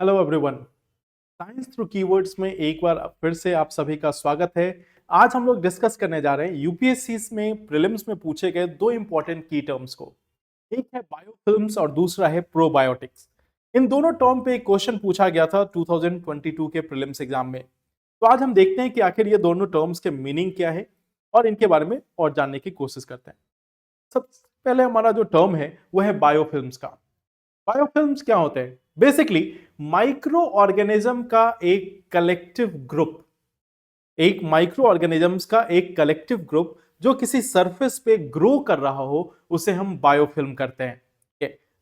Hello everyone. Science through keywords में एक बार फिर से आप सभी का स्वागत है। आज हम लोग डिस्कस करने जा रहे हैं यूपीएससी में प्रीलिम्स में पूछे गए दो इंपॉर्टेंट की टर्म्स को। एक है बायोफिल्म्स और दूसरा है प्रोबायोटिक्स। इन दोनों टर्म पे एक क्वेश्चन पूछा गया था 2022 के प्रीलिम्स एग्जाम में। तो आज हम देखते हैं कि आखिर ये दोनों टर्म्स के मीनिंग क्या है और इनके बारे में और जानने की कोशिश करते हैं। सबसे पहले हमारा जो टर्म है वो है बायोफिल्म्स का। बायोफिल्म्स क्या होते हैं? बेसिकली माइक्रो ऑर्गेनिज्म का एक कलेक्टिव ग्रुप जो किसी सरफेस पे ग्रो कर रहा हो उसे हम बायोफिल्म करते हैं।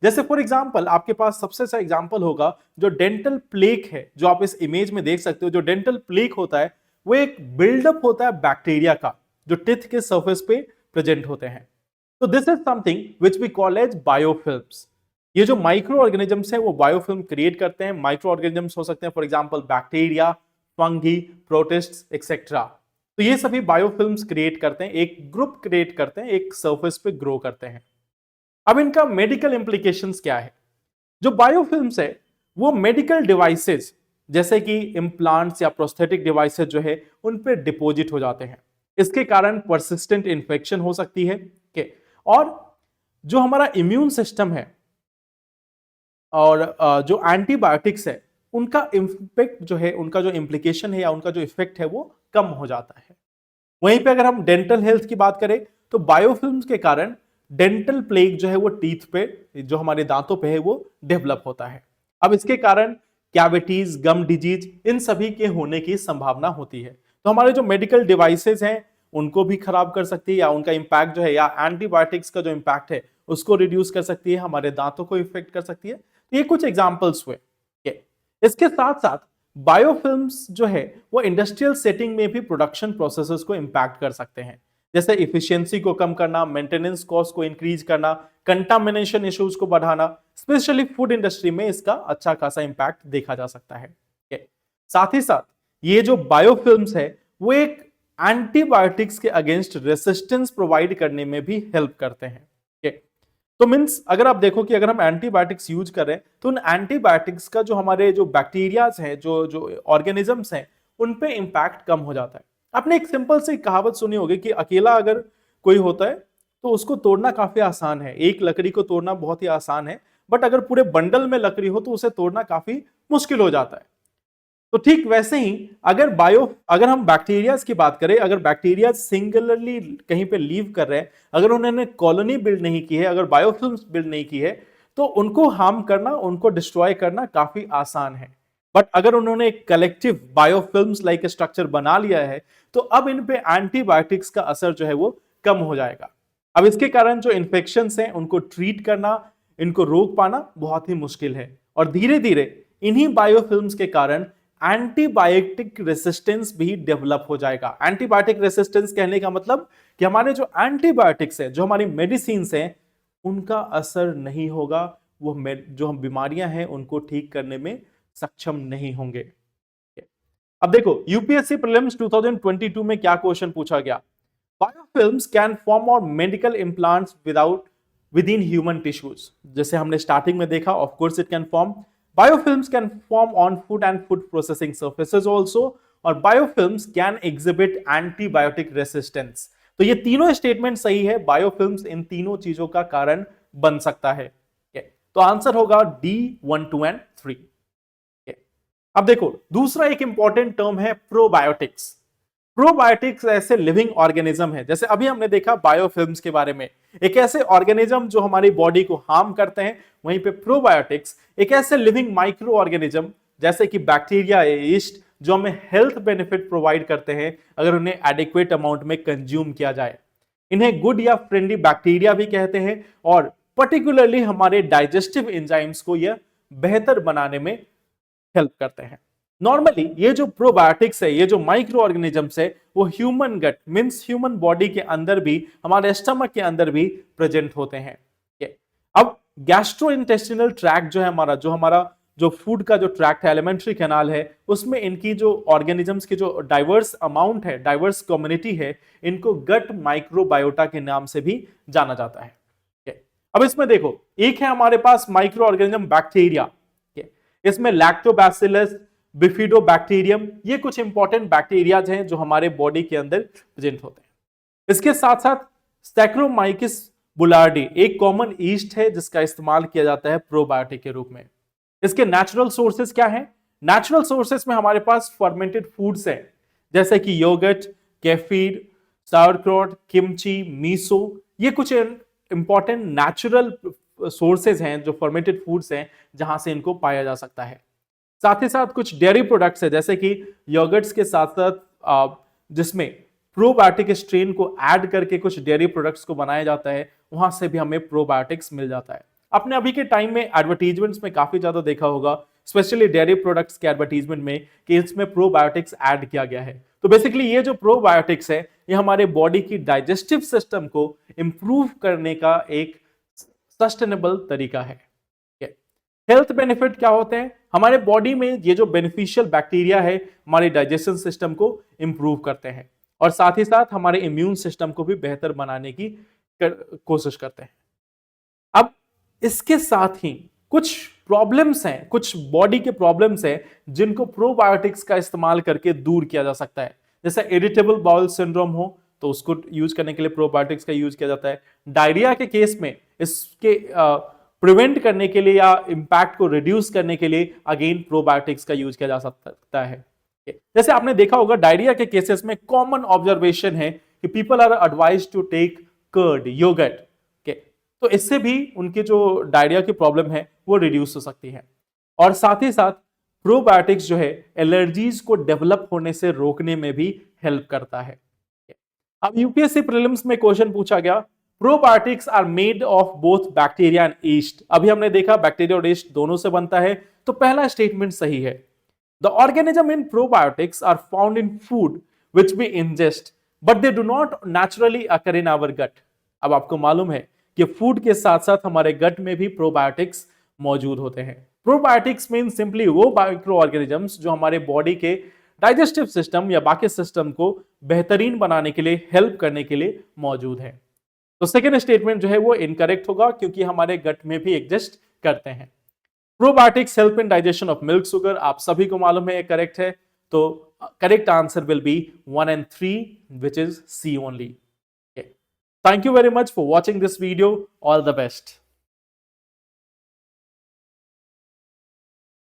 जैसे फॉर एग्जांपल आपके पास सबसे अच्छा एग्जांपल होगा जो डेंटल प्लेक है, जो आप इस इमेज में देख सकते हो। जो डेंटल प्लेक होता है वो एक बिल्डअप होता है बैक्टीरिया का, जो टिथ के सरफेस पे प्रेजेंट होते हैं। तो this is something which we call as biofilms. ये जो माइक्रो ऑर्गेनिजम्स हैं वो बायोफिल्म क्रिएट करते हैं। माइक्रो ऑर्गेनिजम्स हो सकते हैं for example bacteria, fungi, प्रोटिस्ट्स etcetera. तो ये सभी बायोफिल्म्स क्रिएट करते हैं, एक ग्रुप क्रिएट करते हैं, एक सरफेस पे ग्रो करते हैं। अब इनका मेडिकल इंप्लीकेशंस क्या है? जो बायोफिल्म्स है वो मेडिकल डिवाइसेस जैसे कि इम्प्लांट्स या प्रोस्थेटिक डिवाइसेस जो है उन पे डिपॉजिट हो जाते हैं। इसके कारण परसिस्टेंट इंफेक्शन हो सकती है। और जो हमारा इम्यून सिस्टम है और जो एंटीबायोटिक्स है उनका इम्पैक्ट जो है, उनका जो इम्प्लीकेशन है या उनका जो इफेक्ट है वो कम हो जाता है। वहीं पे अगर हम डेंटल हेल्थ की बात करें तो बायोफिल्म्स के कारण डेंटल प्लेग जो है वो टीथ पे, जो हमारे दांतों पे है, वो डेवलप होता है। अब इसके कारण कैविटीज, गम डिजीज, इन सभी के होने की संभावना होती है। तो हमारे जो मेडिकल डिवाइसेस हैं उनको भी खराब कर सकती है, या उनका इंपैक्ट जो है, या एंटीबायोटिक्स का जो इंपैक्ट है उसको रिड्यूस कर सकती है, हमारे दांतों को इफेक्ट कर सकती है। तो ये कुछ एग्जाम्पल्स हुए। इसके साथ साथ बायोफिल्म्स जो है वो इंडस्ट्रियल सेटिंग में भी प्रोडक्शन प्रोसेसेस को इंपैक्ट कर सकते हैं। जैसे इफिशियंसी को कम करना, मेंटेनेंस कॉस्ट को इंक्रीज करना, कंटामिनेशन इश्यूज को बढ़ाना। स्पेशली फूड इंडस्ट्री में इसका अच्छा खासा इंपैक्ट देखा जा सकता है। साथ ही साथ ये जो बायोफिल्म्स है वो एक एंटीबायोटिक्स के अगेंस्ट रेसिस्टेंस प्रोवाइड करने में भी हेल्प करते हैं। तो मीन्स अगर आप देखो कि अगर हम एंटीबायोटिक्स यूज कर रहे हैं तो उन एंटीबायोटिक्स का जो हमारे जो बैक्टीरियाज हैं, जो जो ऑर्गेनिजम्स हैं, उन पे इंपैक्ट कम हो जाता है। आपने एक सिंपल सी कहावत सुनी होगी कि अकेला अगर कोई होता है तो उसको तोड़ना काफी आसान है, एक लकड़ी को तोड़ना बहुत ही आसान है, बट अगर पूरे बंडल में लकड़ी हो तो उसे तोड़ना काफी मुश्किल हो जाता है। तो ठीक वैसे ही अगर हम बैक्टीरियाज की बात करें, अगर बैक्टीरिया सिंगुलरली कहीं पे लीव कर रहे हैं, अगर उन्होंने कॉलोनी बिल्ड नहीं की है, अगर बायोफिल्म्स बिल्ड नहीं की है, तो उनको हार्म करना, उनको डिस्ट्रॉय करना काफी आसान है। बट अगर उन्होंने एक कलेक्टिव बायोफिल्म्स लाइक स्ट्रक्चर बना लिया है तो अब इन पे एंटीबायोटिक्स का असर जो है वो कम हो जाएगा। अब इसके कारण जो इन्फेक्शंस हैं उनको ट्रीट करना, इनको रोक पाना बहुत ही मुश्किल है। और धीरे धीरे इन्हीं बायोफिल्म्स के कारण एंटीबायोटिक रेसिस्टेंस भी डेवलप हो जाएगा। एंटीबायोटिक रेसिस्टेंस कहने का मतलब कि हमारे जो एंटीबायोटिक्स है, जो हमारी मेडिसिन हैं, उनका असर नहीं होगा, वो जो हम बीमारियां हैं उनको ठीक करने में सक्षम नहीं होंगे। अब देखो यूपीएससी प्रीलिम्स 2022 में क्या क्वेश्चन पूछा गया। बायोफिल्म्स कैन फॉर्म और medical implants with in human tissues. जैसे हमने स्टार्टिंग में देखा, of course it can form. Biofilms can form on food and food processing surfaces also, और biofilms can exhibit antibiotic resistance. तो ये तीनों स्टेटमेंट सही है, बायोफिल्म्स इन तीनों चीजों का कारण बन सकता है। तो आंसर होगा डी 1, 2 एंड 3। अब देखो दूसरा एक इंपॉर्टेंट टर्म है प्रोबायोटिक्स। प्रोबायोटिक्स ऐसे लिविंग ऑर्गेनिज्म है, जैसे अभी हमने देखा बायोफिल्म्स के बारे में, एक ऐसे ऑर्गेनिज्म जो हमारी बॉडी को हार्म करते हैं। वहीं पे प्रोबायोटिक्स एक ऐसे लिविंग माइक्रो ऑर्गेनिज्म जैसे कि बैक्टीरिया, यीस्ट, जो हमें हेल्थ बेनिफिट प्रोवाइड करते हैं अगर उन्हें एडिक्वेट अमाउंट में कंज्यूम किया जाए। इन्हें गुड या फ्रेंडली बैक्टीरिया भी कहते हैं, और पर्टिकुलरली हमारे डाइजेस्टिव एंजाइम्स को यह बेहतर बनाने में हेल्प करते हैं। नॉर्मली ये जो प्रोबायोटिक्स है, ये जो माइक्रो ऑर्गेनिजम्स है, वो ह्यूमन गट मींस ह्यूमन बॉडी के अंदर भी, हमारे स्टमक के अंदर भी प्रेजेंट होते हैं। अब गैस्ट्रोइंटेस्टिनल ट्रैक्ट जो है हमारा, जो फूड का जो ट्रैक्ट है, एलिमेंट्री कैनाल है, उसमें इनकी जो ऑर्गेनिजम्स की जो डाइवर्स अमाउंट है, डाइवर्स कम्युनिटी है, इनको गट माइक्रोबायोटा के नाम से भी जाना जाता है। अब इसमें देखो, एक है हमारे पास माइक्रो ऑर्गेनिज्म बैक्टीरिया। इसमें लैक्टोबैसिलस, बिफिडोबैक्टीरियम, ये कुछ इंपॉर्टेंट बैक्टीरियाज हैं जो हमारे बॉडी के अंदर प्रेजेंट होते हैं। इसके साथ साथ स्टैक्रोमाइकिस बुलार्डी एक कॉमन ईस्ट है जिसका इस्तेमाल किया जाता है प्रोबायोटिक के रूप में। इसके नेचुरल सोर्सेस क्या हैं? नेचुरल सोर्सेस में हमारे पास फर्मेंटेड फूड्स हैं जैसे कि योगर्ट, केफीर, साउरक्रॉट, किमची, मीसो, ये कुछ इंपॉर्टेंट नेचुरल सोर्सेज हैं जो फर्मेंटेड फूड्स हैं जहां से इनको पाया जा सकता है। साथ ही साथ कुछ डेयरी प्रोडक्ट्स है जैसे कि योगर्ट्स के साथ साथ जिसमें प्रोबायोटिक स्ट्रेन को ऐड करके कुछ डेयरी प्रोडक्ट्स को बनाया जाता है, वहां से भी हमें प्रोबायोटिक्स मिल जाता है। आपने अभी के टाइम में एडवर्टीजमेंट्स में काफी ज्यादा देखा होगा, स्पेशली डेयरी प्रोडक्ट्स के एडवर्टीजमेंट में, कि इसमें प्रोबायोटिक्स ऐड किया गया है। तो बेसिकली ये जो प्रोबायोटिक्स है ये हमारे बॉडी की डाइजेस्टिव सिस्टम को इंप्रूव करने का एक सस्टेनेबल तरीका है। हेल्थ बेनिफिट क्या होते हैं? हमारे बॉडी में ये जो बेनिफिशियल बैक्टीरिया है हमारे डाइजेशन सिस्टम को इंप्रूव करते हैं और साथ ही साथ हमारे इम्यून सिस्टम को भी बेहतर बनाने की कोशिश करते हैं। अब इसके साथ ही कुछ प्रॉब्लम्स हैं, कुछ बॉडी के प्रॉब्लम्स हैं जिनको प्रोबायोटिक्स का इस्तेमाल करके दूर किया जा सकता है। जैसे इरिटेबल बाउल सिंड्रोम हो तो उसको यूज करने के लिए प्रोबायोटिक्स का यूज किया जाता है। डायरिया के केस में इसके प्रिवेंट करने के लिए या इंपैक्ट को रिड्यूस करने के लिए अगेन प्रोबायोटिक्स का यूज किया जा सकता है। जैसे आपने देखा होगा डायरिया के केसेस में कॉमन ऑब्जर्वेशन है कि people are advised to take curd, yogurt, तो इससे भी उनके जो डायरिया की प्रॉब्लम है वो रिड्यूस हो सकती है। और साथ ही साथ प्रोबायोटिक्स जो है एलर्जीज को डेवलप होने से रोकने में भी हेल्प करता है। अब यूपीएससी प्रीलिम्स में क्वेश्चन पूछा गया, probiotics are made of both bacteria and yeast. अभी हमने देखा बैक्टीरिया और यीस्ट दोनों से बनता है, तो पहला स्टेटमेंट सही है। The organism in probiotics are found in food which we ingest but they do not naturally occur in our gut. अब आपको मालूम है कि फूड के साथ साथ हमारे गट में भी प्रोबायोटिक्स मौजूद होते हैं। प्रोबायोटिक्स मीन सिंपली वो माइक्रो ऑर्गेनिजम्स जो हमारे बॉडी के डाइजेस्टिव सिस्टम या बाकी सिस्टम को बेहतरीन बनाने के लिए, हेल्प करने के लिए मौजूद है। तो सेकेंड स्टेटमेंट जो है वो इनकरेक्ट होगा क्योंकि हमारे गट में भी एग्जिस्ट करते हैं। Probiotics help in digestion of milk sugar, आप सभी को मालूम है ये करेक्ट है। तो correct answer will be 1 and 3 which is C only. Thank you very much for watching this video. All the best.